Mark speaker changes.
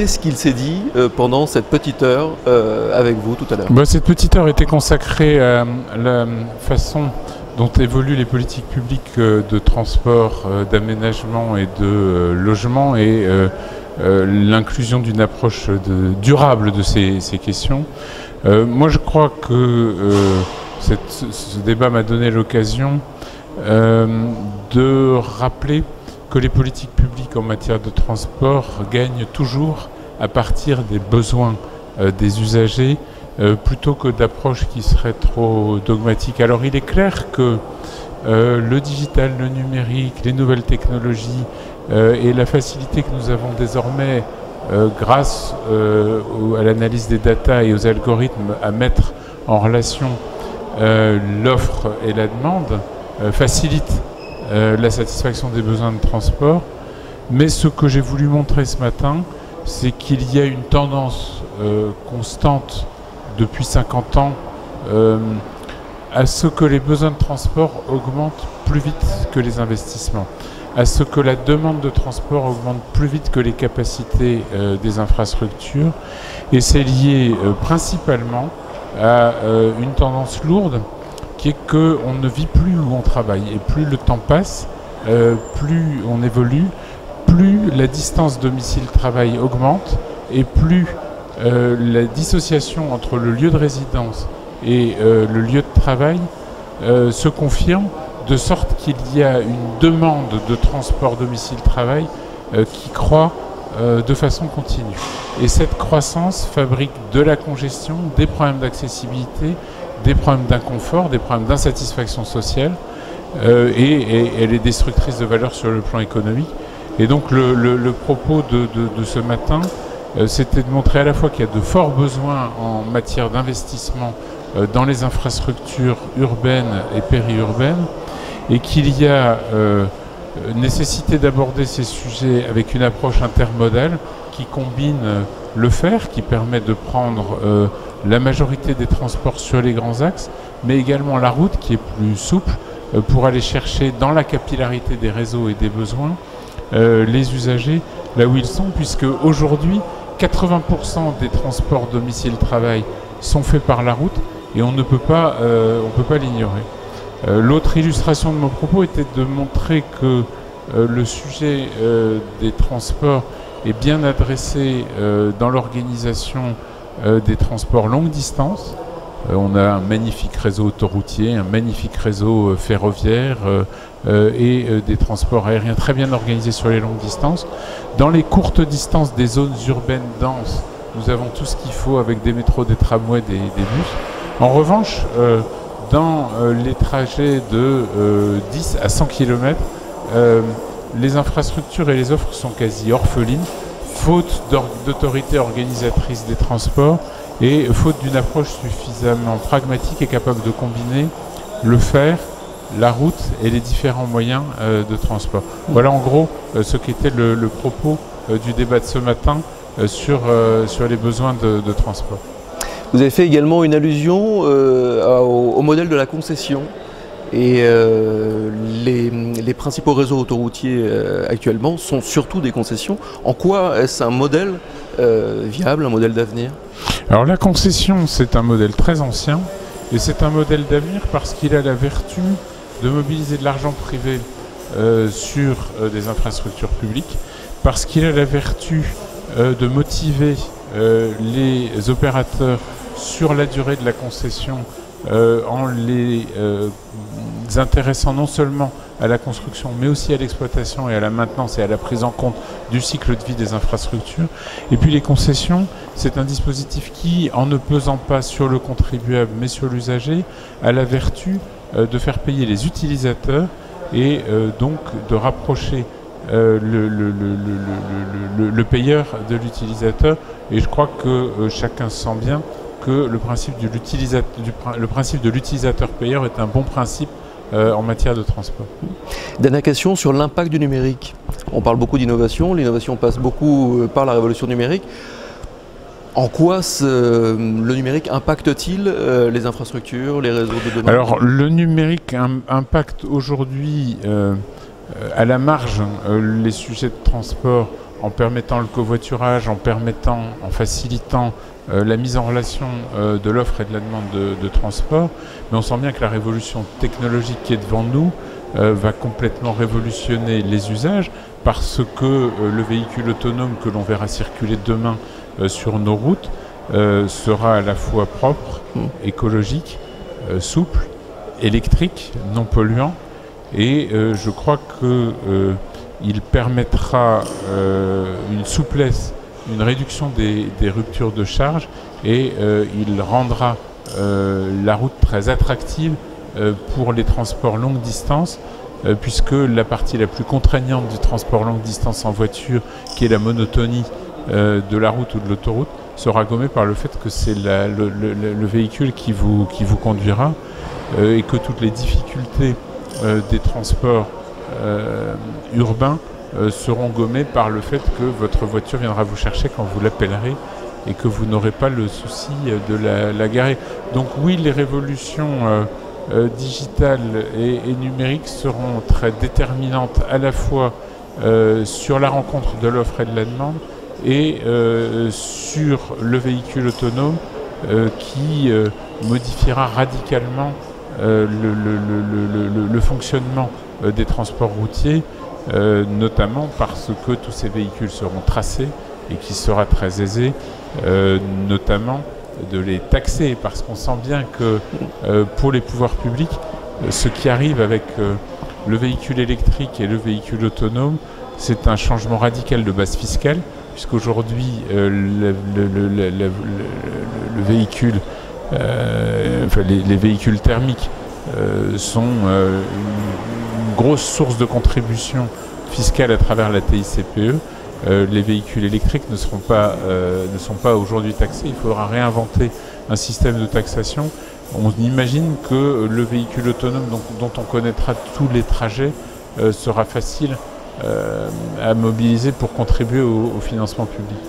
Speaker 1: qu'est-ce qu'il s'est dit pendant cette petite heure avec vous tout à l'heure?
Speaker 2: Cette petite heure était consacrée à la façon dont évoluent les politiques publiques de transport, d'aménagement et de logement et l'inclusion d'une approche durable de ces questions. Moi je crois que ce débat m'a donné l'occasion de rappeler que les politiques publiques en matière de transport gagnent toujours à partir des besoins des usagers plutôt que d'approches qui seraient trop dogmatiques. Alors il est clair que le digital, le numérique, les nouvelles technologies et la facilité que nous avons désormais grâce à l'analyse des data et aux algorithmes à mettre en relation l'offre et la demande facilite la satisfaction des besoins de transport. Mais ce que j'ai voulu montrer ce matin, c'est qu'il y a une tendance constante depuis 50 ans à ce que les besoins de transport augmentent plus vite que les investissements, à ce que la demande de transport augmente plus vite que les capacités des infrastructures. Et c'est lié principalement à une tendance lourde qui est qu'on ne vit plus où on travaille. Et plus le temps passe, plus on évolue, plus la distance domicile-travail augmente et plus la dissociation entre le lieu de résidence et le lieu de travail se confirme, de sorte qu'il y a une demande de transport domicile-travail qui croît de façon continue. Et cette croissance fabrique de la congestion, des problèmes d'accessibilité, des problèmes d'inconfort, des problèmes d'insatisfaction sociale, et elle est destructrice de valeur sur le plan économique. Et donc le propos de ce matin, c'était de montrer à la fois qu'il y a de forts besoins en matière d'investissement dans les infrastructures urbaines et périurbaines, et qu'il y a nécessité d'aborder ces sujets avec une approche intermodale qui combine le fer, qui permet de prendre la majorité des transports sur les grands axes, mais également la route qui est plus souple pour aller chercher dans la capillarité des réseaux et des besoins les usagers là où ils sont, puisque aujourd'hui 80% des transports domicile-travail sont faits par la route et on ne peut pas l'ignorer. L'autre illustration de mon propos était de montrer que le sujet des transports est bien adressé dans l'organisation des transports longue distance. On a un magnifique réseau autoroutier, un magnifique réseau ferroviaire et des transports aériens très bien organisés sur les longues distances. Dans les courtes distances des zones urbaines denses, nous avons tout ce qu'il faut avec des métros, des tramways, des bus. En revanche, dans les trajets de 10 à 100 km, les infrastructures et les offres sont quasi orphelines, faute d'autorité organisatrice des transports et faute d'une approche suffisamment pragmatique et capable de combiner le fer, la route et les différents moyens de transport. Voilà en gros ce qu'était le propos du débat de ce matin sur les besoins de transport.
Speaker 1: Vous avez fait également une allusion au modèle de la concession. Et les principaux réseaux autoroutiers actuellement sont surtout des concessions. En quoi est-ce un modèle viable, un modèle d'avenir?
Speaker 2: Alors la concession, c'est un modèle très ancien et c'est un modèle d'avenir parce qu'il a la vertu de mobiliser de l'argent privé sur des infrastructures publiques, parce qu'il a la vertu de motiver les opérateurs sur la durée de la concession en les intéressant non seulement à la construction mais aussi à l'exploitation et à la maintenance et à la prise en compte du cycle de vie des infrastructures. Et puis les concessions, c'est un dispositif qui, en ne pesant pas sur le contribuable mais sur l'usager, a la vertu de faire payer les utilisateurs et donc de rapprocher le payeur de l'utilisateur. Et je crois que chacun sent bien que le principe de l'utilisateur-payeur est un bon principe en matière de transport.
Speaker 1: Dernière question sur l'impact du numérique. On parle beaucoup d'innovation, l'innovation passe beaucoup par la révolution numérique. En quoi le numérique impacte-t-il les infrastructures, les réseaux de demain?
Speaker 2: Alors le numérique impacte aujourd'hui à la marge les sujets de transport en permettant le covoiturage, en facilitant la mise en relation de l'offre et de la demande de transport. Mais on sent bien que la révolution technologique qui est devant nous va complètement révolutionner les usages, parce que le véhicule autonome que l'on verra circuler demain sur nos routes sera à la fois propre, écologique, souple, électrique, non polluant, et je crois qu'il permettra une souplesse, une réduction des ruptures de charge, et il rendra la route très attractive pour les transports longue distance, puisque la partie la plus contraignante du transport longue distance en voiture, qui est la monotonie de la route ou de l'autoroute, sera gommée par le fait que c'est le véhicule qui vous conduira, et que toutes les difficultés des transports urbains seront gommées par le fait que votre voiture viendra vous chercher quand vous l'appellerez, et que vous n'aurez pas le souci de la garer. Donc oui, les révolutions digitales et numériques seront très déterminantes, à la fois sur la rencontre de l'offre et de la demande, et sur le véhicule autonome qui modifiera radicalement le fonctionnement des transports routiers, notamment parce que tous ces véhicules seront tracés, et qu'il sera très aisé notamment de les taxer, parce qu'on sent bien que pour les pouvoirs publics, ce qui arrive avec le véhicule électrique et le véhicule autonome, c'est un changement radical de base fiscale, puisqu'aujourd'hui le véhicule, les véhicules thermiques sont une grosse source de contribution fiscale à travers la TICPE. Les véhicules électriques ne sont pas aujourd'hui taxés. Il faudra réinventer un système de taxation. On imagine que le véhicule autonome dont on connaîtra tous les trajets sera facile à mobiliser pour contribuer au financement public.